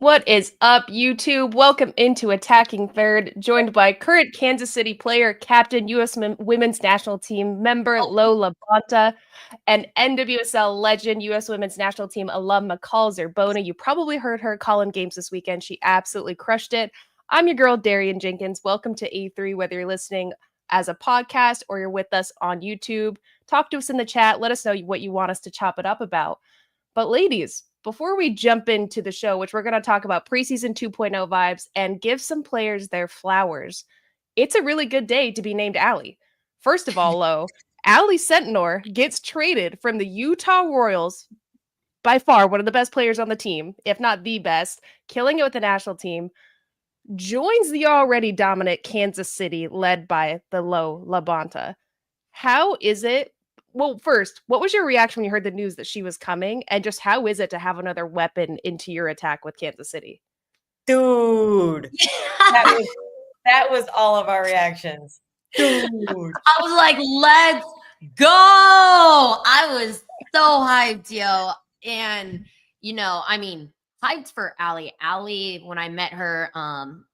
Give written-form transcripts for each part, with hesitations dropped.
What is up, YouTube? Welcome into Attacking Third, joined by current Kansas City player, captain, U.S. Women's National Team member LaBonta, and NWSL legend, U.S. Women's National Team alum McCall Zerboni. You probably heard her calling games this weekend. She absolutely crushed it. I'm your girl, Darian Jenkins. Welcome to A3, whether you're listening as a podcast or you're with us on YouTube. Talk to us in the chat. Let us know what you want us to chop it up about. But ladies, before we jump into the show, which we're going to talk about preseason 2.0 vibes and give some players their flowers, it's a really good day to be named Ally. First of all, Ally Sentnor gets traded from the Utah Royals, by far one of the best players on the team, if not the best, killing it with the national team, joins the already dominant Kansas City led by the LaBonta. How is it? Well, first, what was your reaction when you heard the news that she was coming? And just how is it to have another weapon into your attack with Kansas City? Dude, that was all of our reactions. Dude. I was like, let's go. I was so hyped, yo. And, hyped for Ally. Ally, when I met her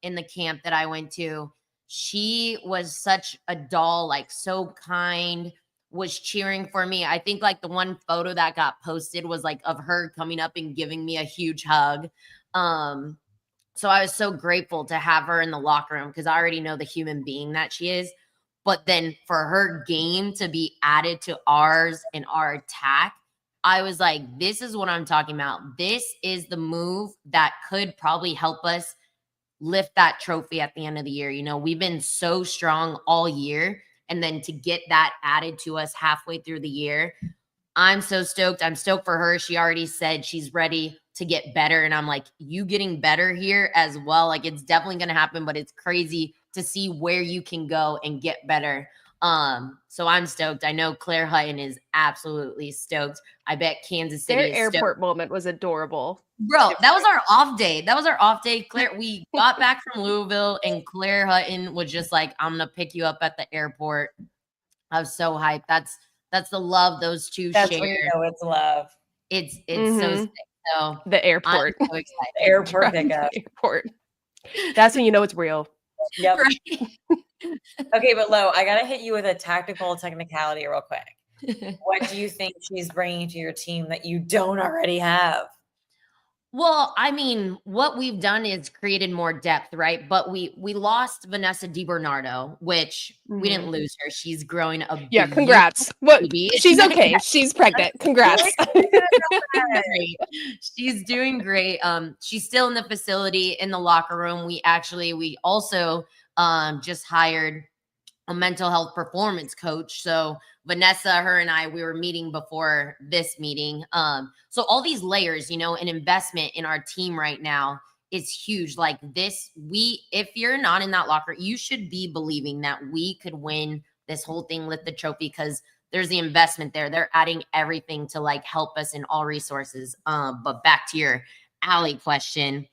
in the camp that I went to, she was such a doll, like so kind, was cheering for me. I think like the one photo that got posted was like of her coming up and giving me a huge hug. So I was so grateful to have her in the locker room because I already know the human being that she is. But then for her game to be added to ours and our attack, I was like, this is what I'm talking about. This is the move that could probably help us lift that trophy at the end of the year. You know, we've been so strong all year. And then to get that added to us halfway through the year, I'm so stoked. I'm stoked for her. She already said she's ready to get better. And I'm like, you getting better here as well. Like it's definitely going to happen, but it's crazy to see where you can go and get better. So I'm stoked. I know Claire Hutton is absolutely stoked. I bet Kansas City Their airport moment was adorable. Bro, that was our off day. Claire, we got back from Louisville and Claire Hutton was just like, I'm going to pick you up at the airport. I was so hyped. That's the love those two share. That's where you know it's love. It's so sick. So the airport. I'm so excited. The airport pickup. Airport. That's when you know it's real. Yep. Right. Okay, but Lo, I got to hit you with a tactical technicality real quick. What do you think she's bringing to your team that you don't already have? Well, I mean, what we've done is created more depth, right? But we lost Vanessa DiBernardo, which we didn't lose her. She's growing a congrats. What? She's okay. She's pregnant. Congrats. She's doing great. She's still in the facility in the locker room. We also just hired a mental health performance coach. So Vanessa, her and I, we were meeting before this meeting. So all these layers, an investment in our team right now is huge. Like this, if you're not in that locker, you should be believing that we could win this whole thing, lift the trophy, because there's the investment there. They're adding everything to like help us in all resources. But back to your Ally question.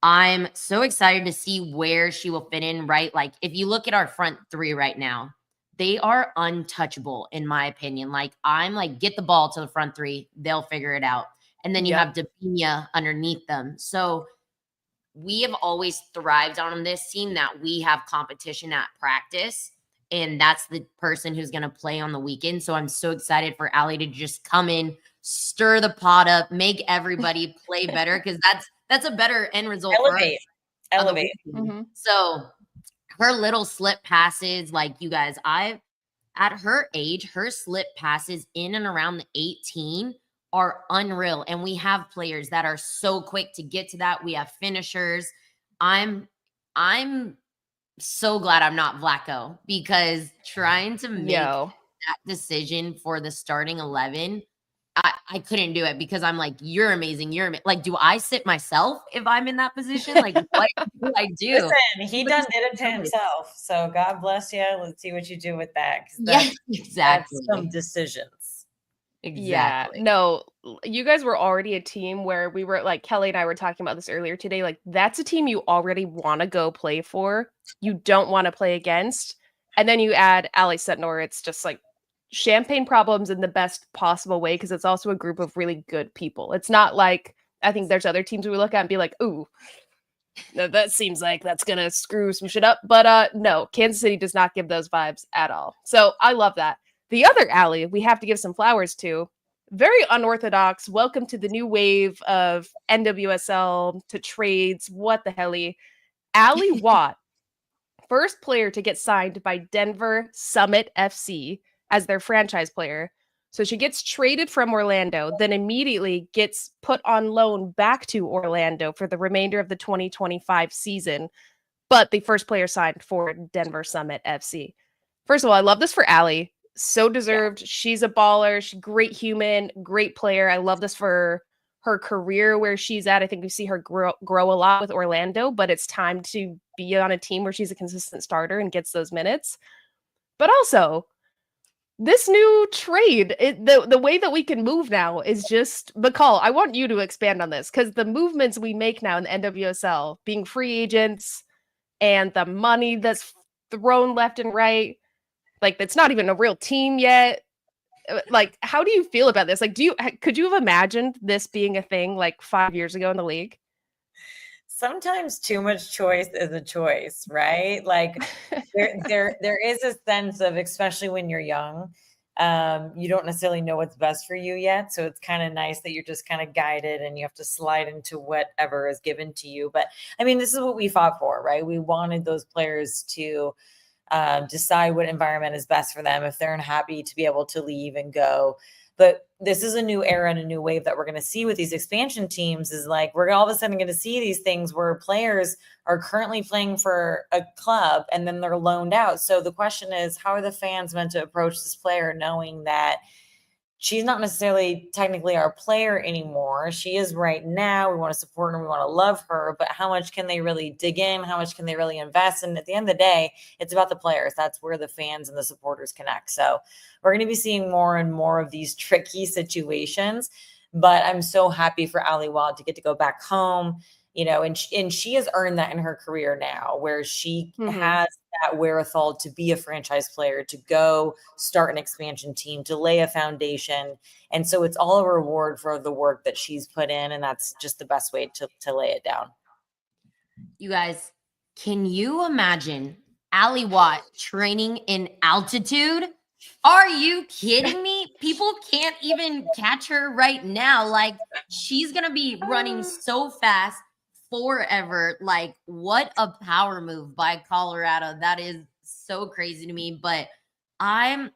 I'm so excited to see where she will fit in, right? Like if you look at our front three right now, they are untouchable in my opinion. Like I'm like, get the ball to the front three, they'll figure it out. And then you have Debinha underneath them. So we have always thrived on this team that we have competition at practice. And that's the person who's going to play on the weekend. So I'm so excited for Ally to just come in, stir the pot up, make everybody play better. Cause that's a better end result. Elevate. So her little slip passes, like you guys, at her age, her slip passes in and around the 18 are unreal. And we have players that are so quick to get to that. We have finishers. I'm so glad I'm not Vlaco, because trying to make that decision for the starting 11, I couldn't do it, because I'm like, you're amazing. Like, do I sit myself if I'm in that position? Like, what do I do? Listen, he did it to himself. So God bless you. Let's see what you do with that. Yeah, exactly. That's some decisions. Exactly. Yeah, no, you guys were already a team where we were like, Kelly and I were talking about this earlier today. Like, that's a team you already want to go play for. You don't want to play against. And then you add Ally Sentnor. It's just like champagne problems in the best possible way, because it's also a group of really good people. It's not like I think there's other teams we look at and be like, ooh, that seems like that's going to screw some shit up. But no, Kansas City does not give those vibes at all. So I love that. The other Ally we have to give some flowers to, very unorthodox. Welcome to the new wave of NWSL to trades. What the helly? Ally Watt, first player to get signed by Denver Summit FC as their franchise player. So she gets traded from Orlando, then immediately gets put on loan back to Orlando for the remainder of the 2025 season. But the first player signed for Denver Summit FC. First of all, I love this for Ally. So deserved. Yeah. She's a baller. She's a great human, great player. I love this for her career where she's at. I think we see her grow a lot with Orlando, but it's time to be on a team where she's a consistent starter and gets those minutes. But also, this new trade, the way that we can move now is just, McCall, I want you to expand on this, because the movements we make now in the NWSL, being free agents and the money that's thrown left and right, like it's not even a real team yet. Like, how do you feel about this? Like, could you have imagined this being a thing like 5 years ago in the league? Sometimes too much choice is a choice, right? Like there is a sense of, especially when you're young, you don't necessarily know what's best for you yet. So it's kind of nice that you're just kind of guided and you have to slide into whatever is given to you. But I mean, this is what we fought for, right? We wanted those players to decide what environment is best for them, if they're unhappy, to be able to leave and go. But this is a new era and a new wave that we're going to see with these expansion teams, is like, we're all of a sudden going to see these things where players are currently playing for a club and then they're loaned out. So the question is, how are the fans meant to approach this player knowing that she's not necessarily technically our player anymore? She is right now. We want to support her. We want to love her. But how much can they really dig in? How much can they really invest? And at the end of the day, it's about the players. That's where the fans and the supporters connect. So we're going to be seeing more and more of these tricky situations. But I'm so happy for Ally Watt to get to go back home, you know, and she has earned that in her career now, where she has that wherewithal to be a franchise player, to go start an expansion team, to lay a foundation. And so it's all a reward for the work that she's put in. And that's just the best way to lay it down. You guys, can you imagine Ally Watt training in altitude? Are you kidding me? People can't even catch her right now. Like, she's going to be running so fast forever. Like, what a power move by Colorado. That is so crazy to me. But I'm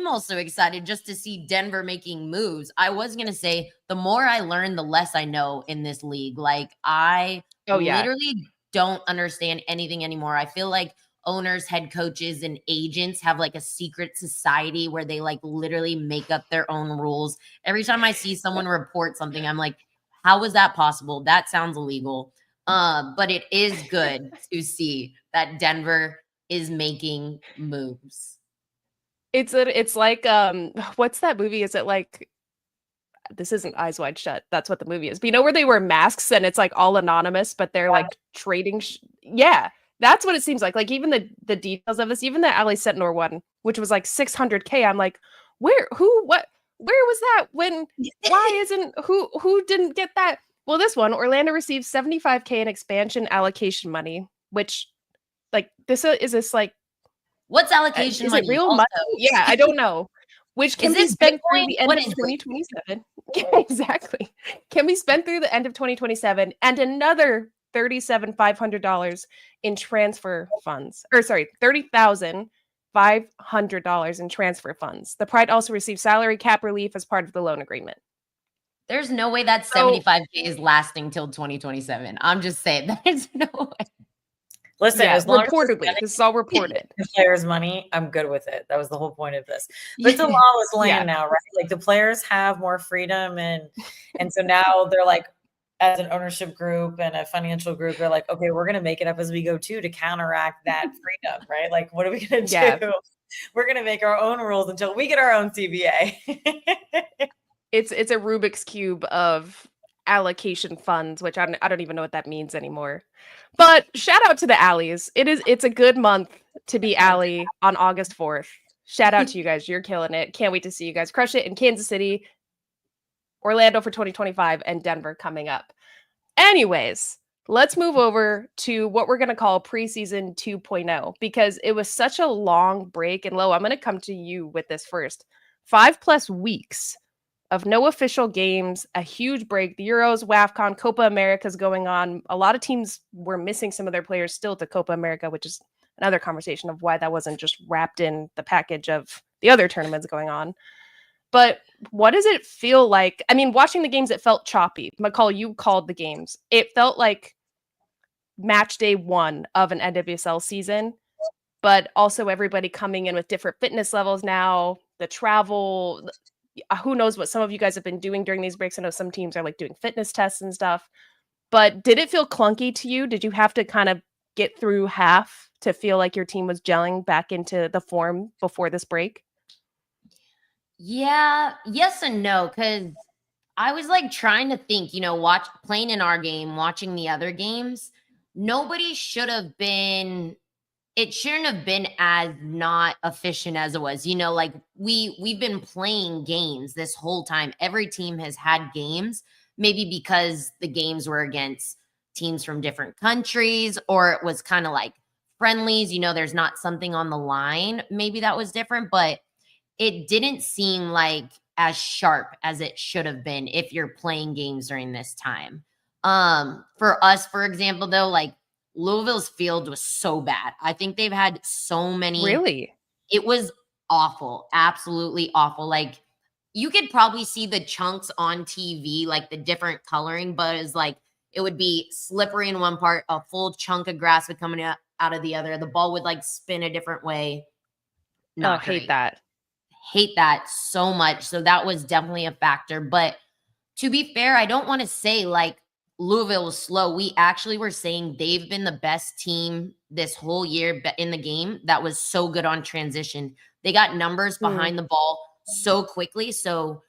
also excited just to see Denver making moves. I was going to say, the more I learn, the less I know in this league. Like, I literally don't understand anything anymore. I feel like owners, head coaches, and agents have like a secret society where they like literally make up their own rules. Every time I see someone report something, I'm like, how is that possible? That sounds illegal. But it is good to see that Denver is making moves. It's like, what's that movie? Is it like, this isn't Eyes Wide Shut. That's what the movie is. But you know where they wear masks and it's like all anonymous, but they're like trading. That's what it seems like. Like, even the details of this, even the Ally Sentnor one, which was like $600K. I'm like, where was that? Why isn't, who didn't get that? Well, this one, Orlando received $75K in expansion allocation money, which, like, is this like, what's allocation money? Is it real money? Yeah, I don't know. Which can be spent through the end of 2027. Yeah, exactly. Can be spent through the end of 2027, and another $37,500 in transfer funds. Or sorry, $30,500 in transfer funds. The Pride also received salary cap relief as part of the loan agreement. There's no way that 75K is lasting till 2027. I'm just saying, there's no way. Listen, as long reportedly, as this is all reported. The players' money, I'm good with it. That was the whole point of this. But it's a lawless land now, right? Like, the players have more freedom, and so now they're like, as an ownership group and a financial group, they're like, okay, we're gonna make it up as we go too, to counteract that freedom, right? Like, what are we gonna do? We're gonna make our own rules until we get our own CBA. It's a Rubik's Cube of allocation funds, which I don't even know what that means anymore. But shout out to the Allies. It's a good month to be Ally on August 4th. Shout out to you guys. You're killing it. Can't wait to see you guys crush it in Kansas City. Orlando for 2025, and Denver coming up. Anyways, let's move over to what we're going to call preseason 2.0 because it was such a long break. And Lo, I'm going to come to you with this first. 5+ weeks of no official games, a huge break. The Euros, WAFCON, Copa America's going on. A lot of teams were missing some of their players still to Copa America, which is another conversation of why that wasn't just wrapped in the package of the other tournaments going on. But what does it feel like? I mean, watching the games, it felt choppy. McCall, you called the games. It felt like match day 1 of an NWSL season, but also everybody coming in with different fitness levels now, the travel, who knows what some of you guys have been doing during these breaks. I know some teams are like doing fitness tests and stuff, but did it feel clunky to you? Did you have to kind of get through half to feel like your team was gelling back into the form before this break? Yeah, yes and no, because I was like trying to think, playing in our game, watching the other games, nobody should have been, it shouldn't have been as not efficient as it was. Like we've been playing games this whole time. Every team has had games, maybe because the games were against teams from different countries, or it was kind of like friendlies, there's not something on the line. Maybe that was different, but it didn't seem like as sharp as it should have been if you're playing games during this time. For us, for example, though, like Louisville's field was so bad. I think they've had so many. Really? It was awful. Absolutely awful. Like you could probably see the chunks on TV, like the different coloring, but it's like it would be slippery in one part, a full chunk of grass would come out of the other. The ball would like spin a different way. Not hate great. that. Hate that so much. So that was definitely a factor. But to be fair, I don't want to say like Louisville was slow. We actually were saying they've been the best team this whole year in the game that was so good on transition. They got numbers behind the ball so quickly. So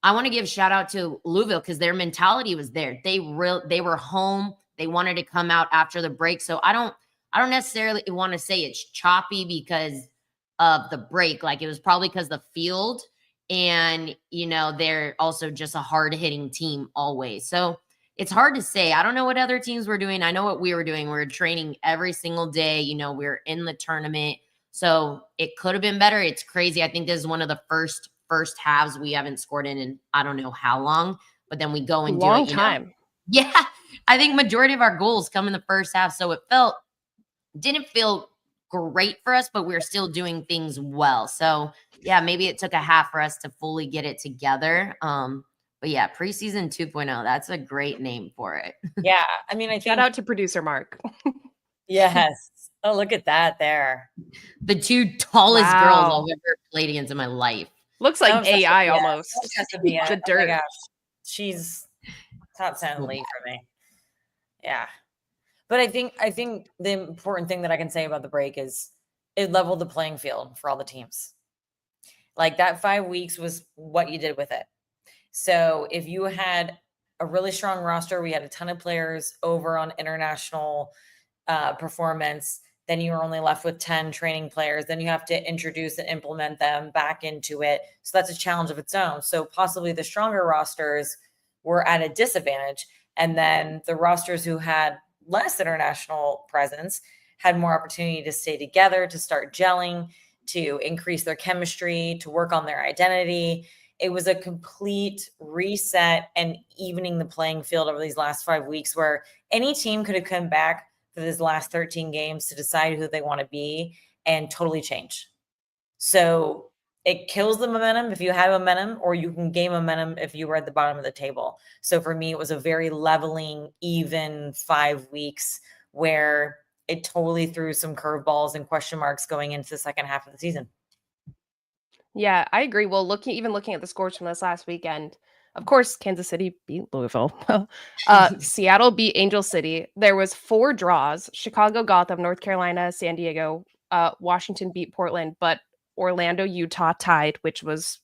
I want to give shout out to Louisville because their mentality was there. They were home. They wanted to come out after the break. So I don't necessarily want to say it's choppy because of the break. Like it was probably because the field and, they're also just a hard hitting team always. So it's hard to say. I don't know what other teams were doing. I know what we were doing. We were training every single day. We were in the tournament. So it could have been better. It's crazy. I think this is one of the first halves we haven't scored in I don't know how long, but then we go and do it. Long time. Yeah. I think majority of our goals come in the first half. So it didn't feel great for us, but we were still doing things well. So yeah, maybe it took a half for us to fully get it together. But yeah, preseason 2.0, that's a great name for it. Yeah. I mean, I think shout out to producer Mark. Yes. Oh, look at that there. The 2 tallest girls I've ever played against in my life. Looks like AI almost. The dirt. Oh my gosh. She's top 10 league for me. Yeah. But I think the important thing that I can say about the break is it leveled the playing field for all the teams. Like that 5 weeks was what you did with it. So if you had a really strong roster, we had a ton of players over on international performance, then you were only left with 10 training players. Then you have to introduce and implement them back into it. So that's a challenge of its own. So possibly the stronger rosters were at a disadvantage. And then the rosters who had less international presence had more opportunity to stay together, to start gelling, to increase their chemistry, to work on their identity. It was a complete reset and evening the playing field over these last 5 weeks where any team could have come back for these last 13 games to decide who they want to be and totally change. So it kills the momentum if you have momentum, or you can gain momentum if you were at the bottom of the table. So for me, it was a very leveling, even 5 weeks where it totally threw some curveballs and question marks going into the second half of the season. Yeah, I agree. Well, looking at the scores from this last weekend, of course, Kansas City beat Louisville. Seattle beat Angel City. There was 4 draws. Chicago, Gotham, North Carolina, San Diego, Washington beat Portland, but Orlando, Utah tied, which was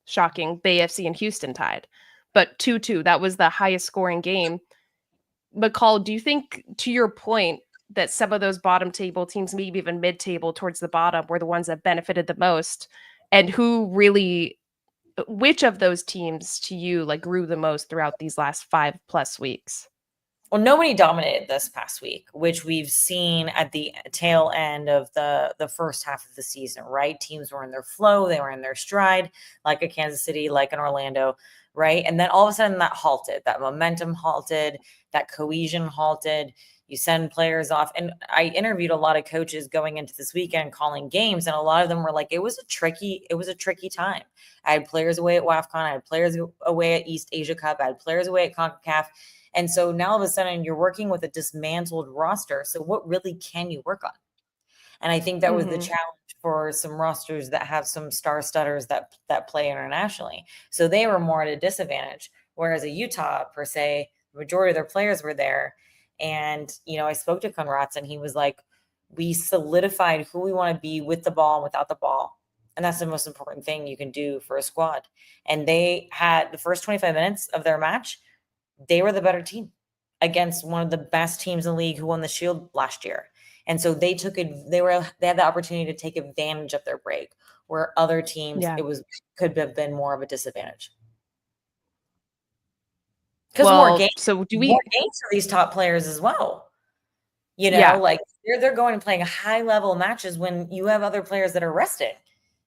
shocking. Bay FC and Houston tied. But 2-2, that was the highest scoring game. McCall, do you think, to your point, that some of those bottom table teams, maybe even mid-table towards the bottom, were the ones that benefited the most? And who really which of those teams to you like grew the most throughout these last 5+ weeks? Well, nobody dominated this past week, which we've seen at the tail end of the first half of the season, right? Teams were in their flow, they were in their stride, like a Kansas City, like an Orlando, right? And then all of a sudden that halted, that momentum halted, that cohesion halted. You send players off. And I interviewed a lot of coaches going into this weekend calling games, and a lot of them were like, it was a tricky time. I had players away at WAFCON, I had players away at East Asia Cup, I had players away at CONCACAF. And so now all of a sudden you're working with a dismantled roster. So what really can you work on? And I think that was the challenge for some rosters that have some star studders that play internationally. So they were more at a disadvantage. Whereas at Utah, per se, the majority of their players were there. And, I spoke to Conrads and he was like, we solidified who we want to be with the ball and without the ball. And that's the most important thing you can do for a squad. And they had the first 25 minutes of their match, they were the better team against one of the best teams in the league who won the Shield last year. And so they had the opportunity to take advantage of their break, where other teams could have been more of a disadvantage. Because more games for these top players as well. Like they're going and playing high level matches when you have other players that are rested,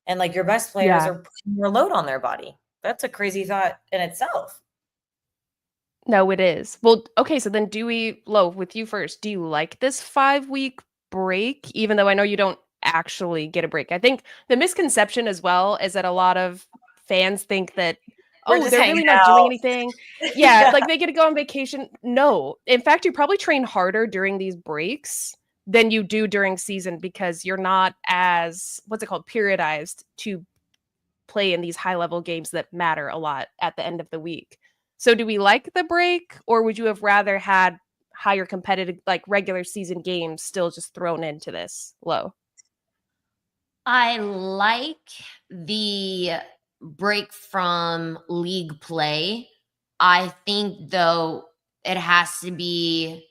and like your best players are putting more load on their body. That's a crazy thought in itself. No, it is. Well, okay, so then Lo, with you first, do you like this 5-week break, even though I know you don't actually get a break? I think the misconception as well is that a lot of fans think that, they're really not doing anything. Yeah, like they get to go on vacation. No. In fact, you probably train harder during these breaks than you do during season because you're not as, periodized to play in these high-level games that matter a lot at the end of the week. So do we like the break, or would you have rather had higher competitive, like regular season games still just thrown into this, Lo? I like the break from league play. I think, though, it has to be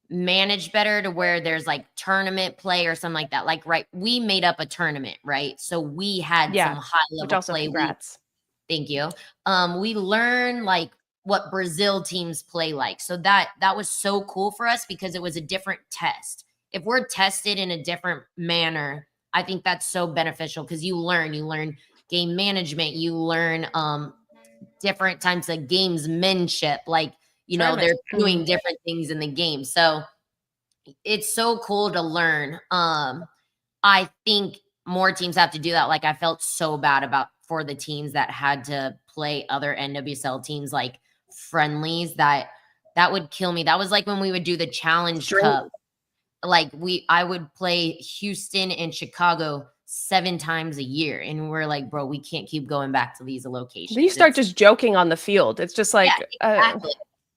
managed better to where there's like tournament play or something like that. Like, right, we made up a tournament, right? So we had some high-level play. Congrats. Thank you. We learned like what Brazil teams play like. So that was so cool for us because it was a different test. If we're tested in a different manner, I think that's so beneficial because you learn game management, you learn different types of gamesmanship. Like, they're doing different things in the game. So it's so cool to learn. I think more teams have to do that. Like I felt so bad for the teams that had to play other NWSL teams like friendlies that would kill me. That was like when we would do the Challenge Cup. Like I would play Houston and Chicago 7 times a year. And we're like, bro, we can't keep going back to these locations. Then you start just joking on the field. It's just like,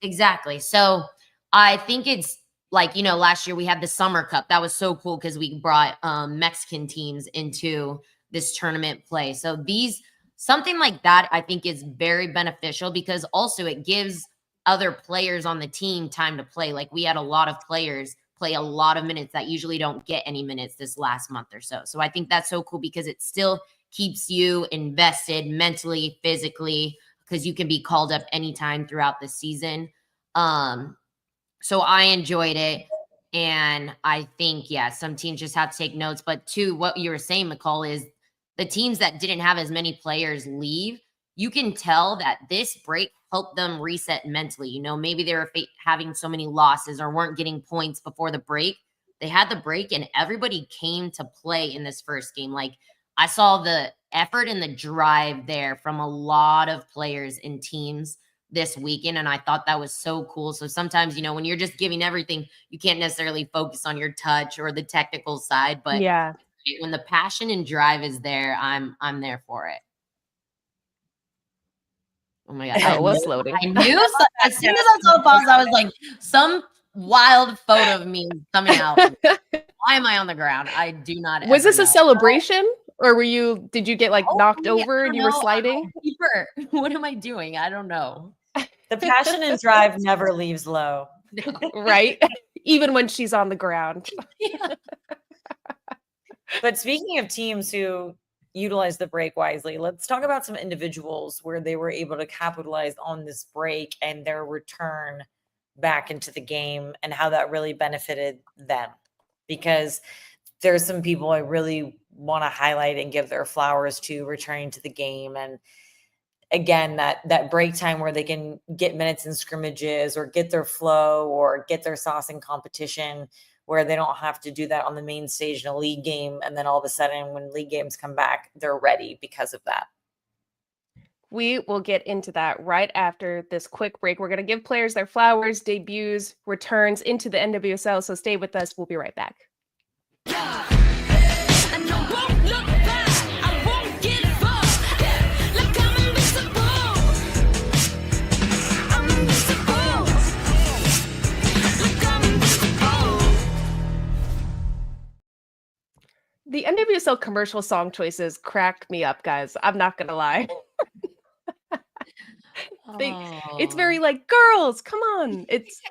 exactly. So I think it's like, last year we had the Summer Cup. That was so cool because we brought Mexican teams into this tournament play. So something like that, I think is very beneficial because also it gives other players on the team time to play. Like we had a lot of players play a lot of minutes that usually don't get any minutes this last month or so. So I think that's so cool because it still keeps you invested mentally, physically, because you can be called up anytime throughout the season. So I enjoyed it. And I think, some teams just have to take notes. But to what you were saying, McCall, is the teams that didn't have as many players leave, you can tell that this break helped them reset mentally. Maybe they were having so many losses or weren't getting points before the break. They had the break and everybody came to play in this first game. Like I saw the effort and the drive there from a lot of players and teams this weekend. And I thought that was so cool. So sometimes, when you're just giving everything, you can't necessarily focus on your touch or the technical side, but when the passion and drive is there, I'm there for it. Oh my God. Oh, it was loading. I knew as soon as I saw the pause, I was like, some wild photo of me coming out. Why am I on the ground? I do not. Was this a celebration? Or did you get knocked over and you were sliding? What am I doing? I don't know. The passion and drive never leaves Lo. Right? Even when she's on the ground. But speaking of teams who utilize the break wisely. Let's talk about some individuals where they were able to capitalize on this break and their return back into the game and how that really benefited them. Because there's some people I really want to highlight and give their flowers to returning to the game. And again, that break time where they can get minutes in scrimmages or get their flow or get their sauce in competition, where they don't have to do that on the main stage in a league game. And then all of a sudden when league games come back, they're ready because of that. We will get into that right after this quick break. We're going to give players their flowers, debuts, returns into the NWSL. So stay with us. We'll be right back. The NWSL commercial song choices cracked me up, guys. I'm not going to lie. It's very like, girls, come on. It's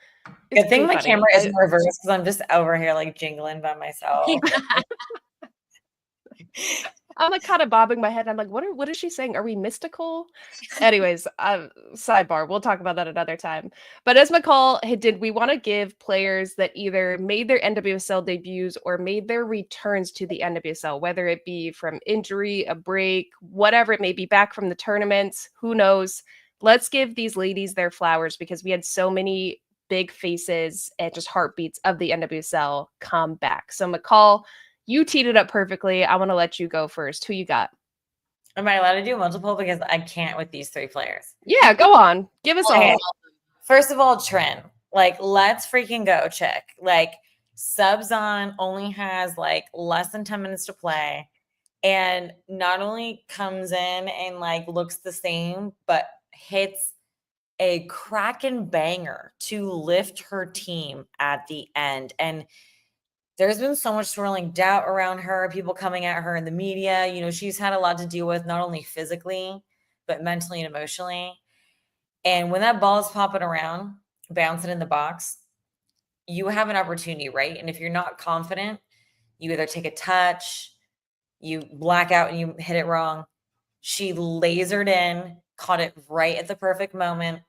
good thing my funny. camera is in reverse because I'm just over here like jingling by myself. I'm like kind of bobbing my head. I'm like, what is she saying? Are we mystical? Anyways, sidebar. We'll talk about that another time. But as McCall did, we want to give players that either made their NWSL debuts or made their returns to the NWSL, whether it be from injury, a break, whatever it may be, back from the tournaments, who knows? Let's give these ladies their flowers because we had so many big faces and just heartbeats of the NWSL come back. So McCall, you teed it up perfectly. I want to let you go first. Who you got? Am I allowed to do multiple? Because I can't with these three players. Yeah, go on. Give us all. First of all, Trin. Like, let's freaking go, chick. Like, subs on, only has like less than 10 minutes to play. And not only comes in and like looks the same, but hits a cracking banger to lift her team at the end. And there's been so much swirling doubt around her, people coming at her in the media. You know, she's had a lot to deal with, not only physically, but mentally and emotionally. And when that ball is popping around, bouncing in the box, you have an opportunity, right? And if you're not confident, you either take a touch, you black out and you hit it wrong. She lasered in, caught it right at the perfect moment,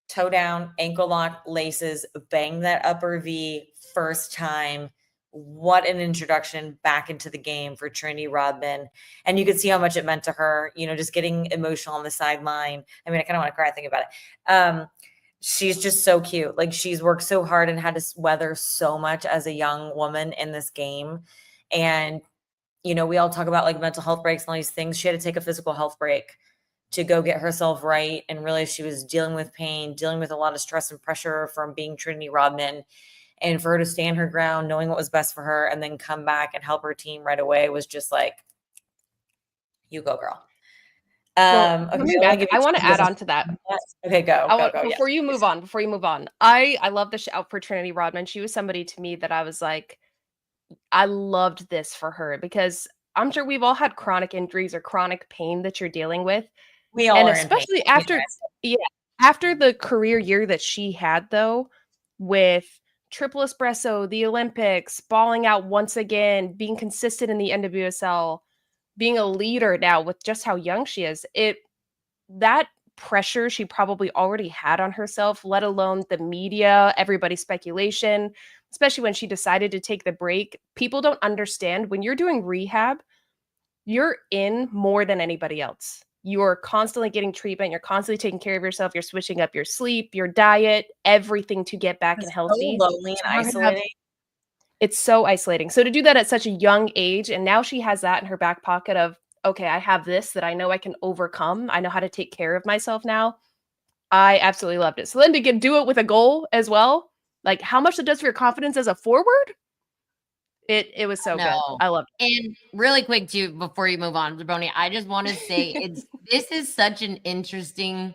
toe down, ankle lock, laces, bang that upper V first time. What an introduction back into the game for Trinity Rodman. And you could see how much it meant to her, you know, just getting emotional on the sideline. I mean, I kind of want to cry thinking about it. She's just so cute. Like, she's worked so hard and had to weather so much as a young woman in this game. And, you know, we all talk about like mental health breaks and all these things. She had to take a physical health break to go get herself right and realize she was dealing with pain, dealing with a lot of stress and pressure from being Trinity Rodman. And for her to stand her ground, knowing what was best for her, and then come back and help her team right away was just like, you go, girl. I want to add on to that. Okay, go. Before you move on, I love the shout for Trinity Rodman. She was somebody to me that I was like, I loved this for her because I'm sure we've all had chronic injuries or chronic pain that you're dealing with. We all and are especially in pain. after the career year that she had, though, with triple espresso, the Olympics, balling out once again, being consistent in the NWSL, being a leader now with just how young she is, that pressure she probably already had on herself, let alone the media, everybody's speculation, especially when she decided to take the break. People don't understand when you're doing rehab, you're in more than anybody else. You're constantly getting treatment. You're constantly taking care of yourself. You're switching up your sleep, your diet, everything to get back and healthy. So lonely and isolating. It's so isolating. So to do that at such a young age, and now she has that in her back pocket of, okay, I have this that I know I can overcome. I know how to take care of myself now. I absolutely loved it. So then to do it with a goal as well, like how much it does for your confidence as a forward, it was so good. I loved it. And really quick too, before you move on, Zerboni, I just want to say this is such an interesting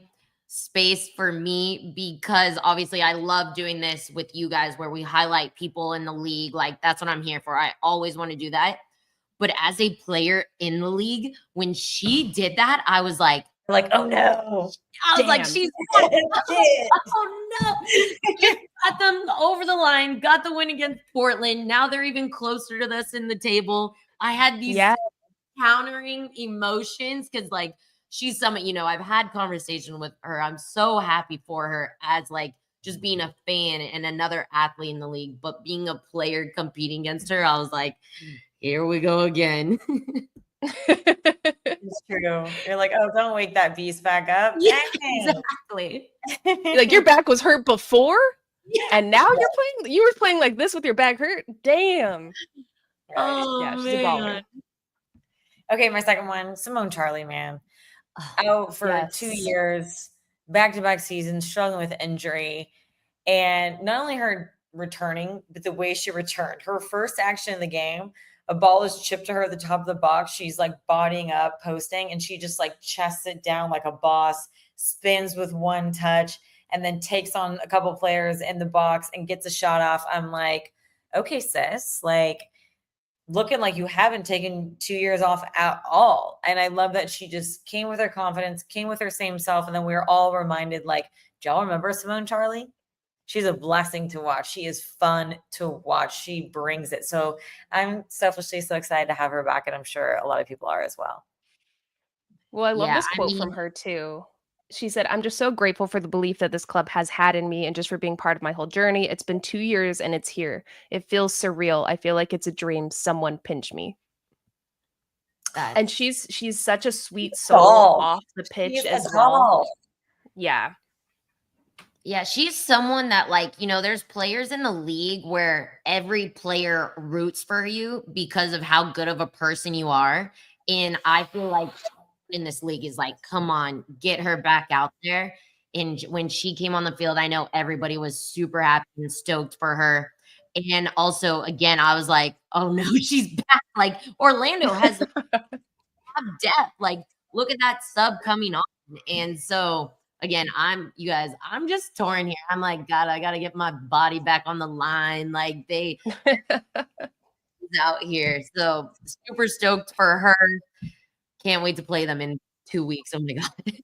space for me because obviously I love doing this with you guys where we highlight people in the league. Like, that's what I'm here for. I always want to do that. But as a player in the league, when she did that, I was like, oh no. I was like, she's oh no. Got them over the line, got the win against Portland. Now they're even closer to this in the table. I had these countering emotions because like she's someone, I've had conversation with her. I'm so happy for her as like just being a fan and another athlete in the league, but being a player competing against her, I was like, here we go again. It's true. You're like, oh, don't wake that beast back up. Yeah, Dang. exactly. Like your back was hurt before, Yeah. and now you were playing like this with your back hurt. Damn. Right. Oh, Yeah, she's a baller. Okay, my second one, Simone Charley, man. Out for 2 Yes. years, back-to-back seasons, struggling with injury. And not only her returning, but the way she returned. Her first action in the game, a ball is chipped to her at the top of the box. She's like bodying up, posting, and she just like chests it down like a boss, spins with one touch, and then takes on a couple players in the box and gets a shot off. I'm like, okay, sis, like looking like you haven't taken 2 years off at all. And I love that she just came with her confidence, came with her same self. And then we were all reminded, like, do y'all remember Simone Charley? She's a blessing to watch. She is fun to watch. She brings it. So I'm selfishly so excited to have her back. And I'm sure a lot of people are as well. Well, I love Yeah, this quote from her too. She said, "I'm just so grateful for the belief that this club has had in me and just for being part of my whole journey. It's been 2 years and it's here. It feels surreal. I feel like it's a dream. Someone pinch me." And she's such a sweet soul off the pitch as well. Yeah. Yeah, she's someone that like, there's players in the league where every player roots for you because of how good of a person you are. And I feel like in this league is like, come on, get her back out there. And when she came on the field, I know everybody was super happy and stoked for her. And also, again, I was like, oh no, she's back. Like Orlando has depth. Like, look at that sub coming on. And so again, I'm just torn here. I'm like, God, I gotta get my body back on the line. Like they out here. So super stoked for her. Can't wait to play them in 2 weeks. Oh my God.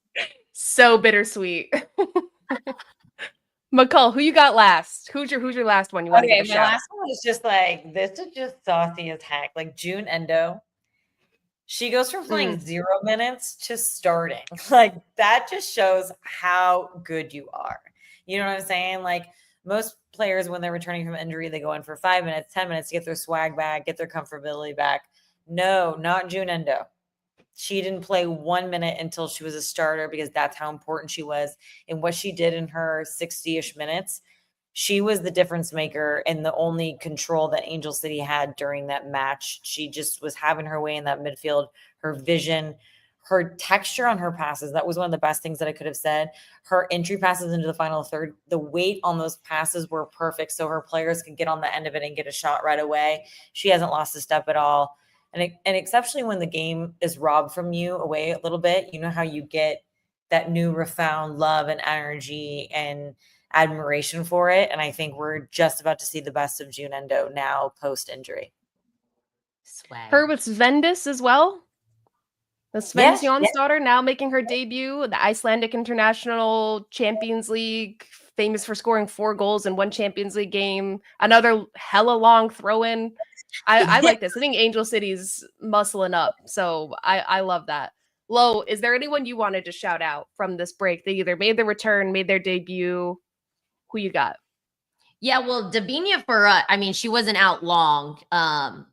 So bittersweet. McCall, who you got last? Who's your last one? You want to give a my shout? last one is just like, this is just saucy as heck. Like Jun Endo. She goes from playing 0 minutes to starting. Like that just shows how good you are. You know what I'm saying? Like most players, when they're returning from injury, they go in for 5 minutes, 10 minutes to get their swag back, get their comfortability back. No, not Jun Endo. She didn't play 1 minute until she was a starter because that's how important she was. And what she did in her 60-ish minutes, she was the difference maker and the only control that Angel City had during that match. She just was having her way in that midfield, her vision, her texture on her passes. That was one of the best things that I could have said. Her entry passes into the final third, the weight on those passes were perfect. So her players could get on the end of it and get a shot right away. She hasn't lost a step at all. And exceptionally when the game is robbed from you away a little bit, you know how you get that new refound love and energy and admiration for it. And I think we're just about to see the best of Jun Endo now post-injury. Swag. Her with Svendis as well. The Svensjon's daughter now making her debut, the Icelandic International Champions League, famous for scoring 4 goals in 1 Champions League game. Another hella long throw-in. I like this. I think Angel City's muscling up. So I love that. Lo, is there anyone you wanted to shout out from this break? They either made their return, made their debut. Who you got? Yeah, well, Debinha she wasn't out long,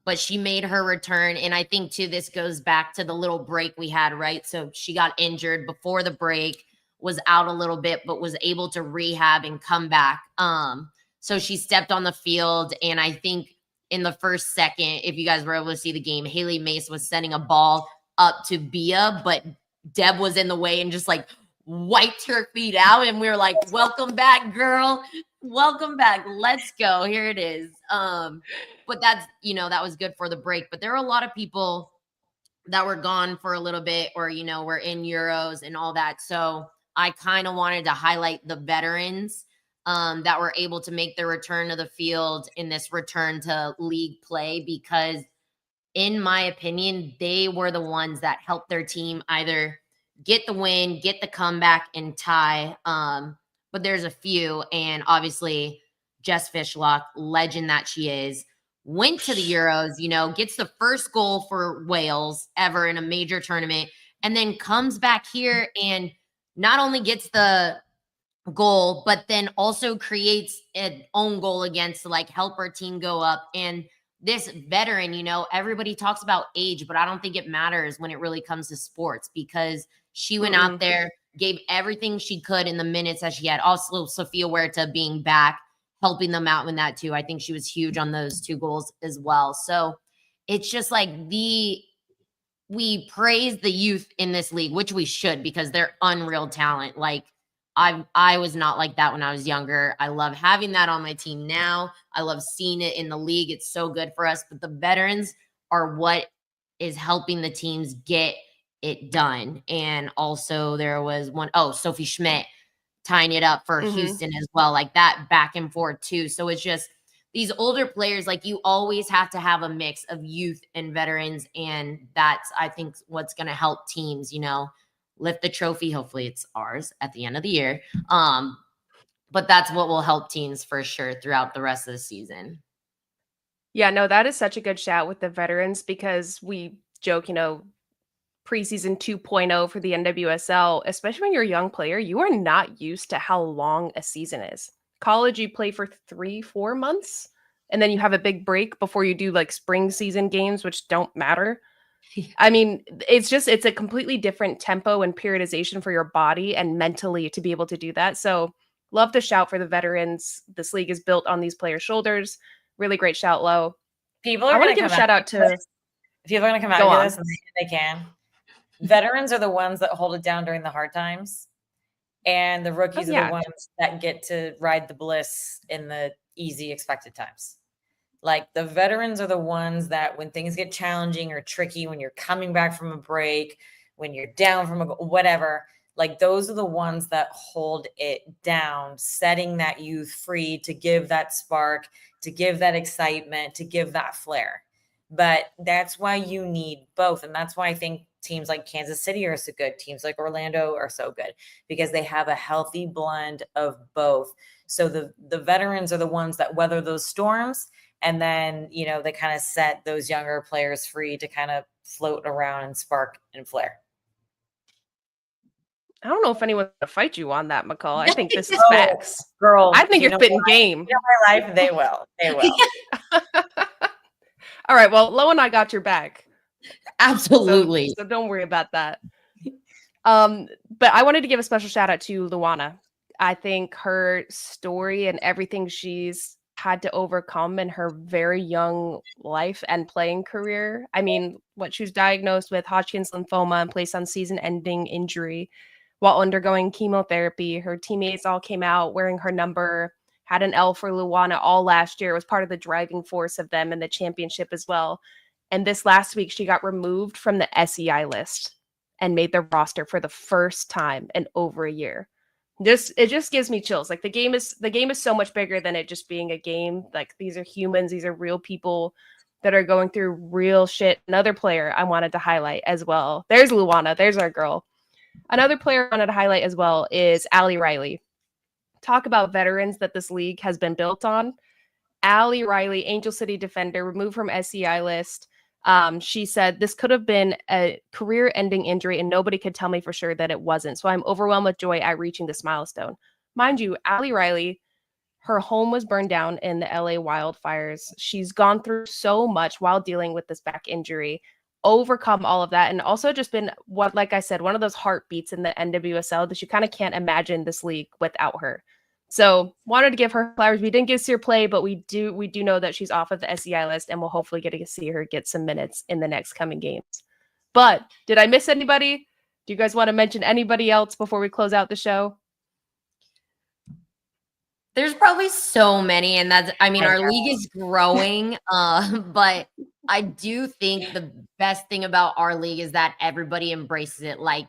but she made her return. And I think, too, this goes back to the little break we had, right? So she got injured before the break, was out a little bit, but was able to rehab and come back. So she stepped on the field. And I think in the first second, if you guys were able to see the game, Haley Mace was sending a ball up to Bia, but Deb was in the way and just like wiped her feet out. And we were like, welcome back, girl. Welcome back. Let's go. Here it is. But that's, that was good for the break. But there are a lot of people that were gone for a little bit or, were in Euros and all that. So I kind of wanted to highlight the veterans that were able to make their return to the field in this return to league play, because in my opinion, they were the ones that helped their team either get the win, get the comeback, and tie. But there's a few, and obviously Jess Fishlock, legend that she is, went to the Euros, you know, gets the first goal for Wales ever in a major tournament, and then comes back here and not only gets the goal, but then also creates an own goal against to like help our team go up. And this veteran, you know, everybody talks about age, but I don't think it matters when it really comes to sports, because she went out there, gave everything she could in the minutes that she had. Also, Sophia Huerta being back, helping them out in that too. I think she was huge on those 2 goals as well. So it's just like we praise the youth in this league, which we should, because they're unreal talent. Like I was not like that when I was younger. I love having that on my team now. I love seeing it in the league. It's so good for us. But the veterans are what is helping the teams get it done. And also there was Sophie Schmidt tying it up for Houston as well, like that back and forth too. So it's just these older players, like you always have to have a mix of youth and veterans. And that's, I think, what's going to help teams, you know, lift the trophy. Hopefully it's ours at the end of the year. But that's what will help teams for sure throughout the rest of the season. Yeah, no, that is such a good shout with the veterans, because we joke, you know, preseason 2.0 for the NWSL, especially when you're a young player, you are not used to how long a season is. College, you play for 3-4 months, and then you have a big break before you do like spring season games, which don't matter. I mean, it's a completely different tempo and periodization for your body and mentally to be able to do that. So love to shout for the veterans. This league is built on these players' shoulders. Really great shout, Lo. People are I want going to to give a shout out to. People are going to come out to this and they can. Veterans are the ones that hold it down during the hard times, and the rookies are the ones that get to ride the bliss in the easy expected times. Like the veterans are the ones that when things get challenging or tricky, when you're coming back from a break, when you're down from whatever, like those are the ones that hold it down, setting that youth free to give that spark, to give that excitement, to give that flair. But that's why you need both. And that's why I think teams like Kansas City are so good. Teams like Orlando are so good because they have a healthy blend of both. So the veterans are the ones that weather those storms. And then, you know, they kind of set those younger players free to kind of float around and spark and flare. I don't know if anyone's going to fight you on that, McCall. I think this is facts. Girl, I think you're spitting game. You know my life, they will. They will. All right. Well, Lo and I got your back. Absolutely. So don't worry about that. But I wanted to give a special shout out to Luana. I think her story and everything she's had to overcome in her very young life and playing career. I mean, she was diagnosed with Hodgkin's lymphoma and placed on season-ending injury while undergoing chemotherapy. Her teammates all came out wearing her number, had an L for Luana all last year. It was part of the driving force of them in the championship as well. And this last week, she got removed from the SEI list and made the roster for the first time in over a year. It just gives me chills. Like the game is so much bigger than it just being a game. Like these are humans, these are real people that are going through real shit. Another player I wanted to highlight as well. There's Luana, there's our girl. Another player I wanted to highlight as well is Ally Riley. Talk about veterans that this league has been built on. Ally Riley, Angel City defender, removed from SEI list. She said, this could have been a career-ending injury and nobody could tell me for sure that it wasn't. So I'm overwhelmed with joy at reaching this milestone. Mind you, Ally Riley, her home was burned down in the LA wildfires. She's gone through so much while dealing with this back injury, overcome all of that, and also just been, like I said, one of those heartbeats in the NWSL that you kind of can't imagine this league without her. So wanted to give her flowers. We didn't get to see her play, but we do know that she's off of the SEI list, and we'll hopefully get to see her get some minutes in the next coming games. But did I miss anybody? Do you guys want to mention anybody else before we close out the show? There's probably so many, and our league is growing, but I do think the best thing about our league is that everybody embraces it. Like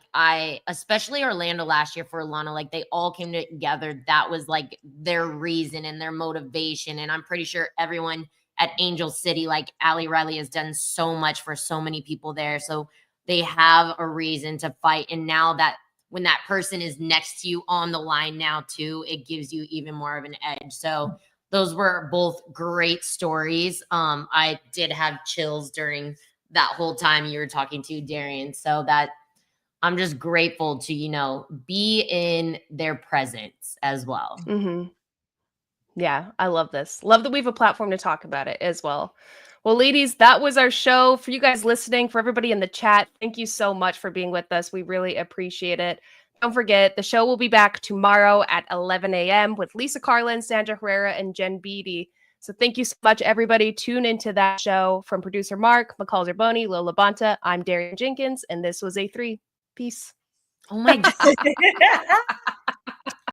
especially Orlando last year for Alana, like they all came together. That was like their reason and their motivation. And I'm pretty sure everyone at Angel City, like Ally Riley, has done so much for so many people there. So they have a reason to fight. And now that when that person is next to you on the line now too, it gives you even more of an edge. So those were both great stories. I did have chills during that whole time you were talking to Darian. So that I'm just grateful to, you know, be in their presence as well. Mm-hmm. Yeah, I love this. Love that we have a platform to talk about it as well. Well, ladies, that was our show. For you guys listening, for everybody in the chat, thank you so much for being with us. We really appreciate it. Don't forget, the show will be back tomorrow at 11 a.m. with Lisa Carlin, Sandra Herrera, and Jen Beatty. So thank you so much, everybody. Tune into that show. From producer Mark, McCall Zerboni, LaBonta, I'm Darian Jenkins, and this was A3. Peace. Oh my God.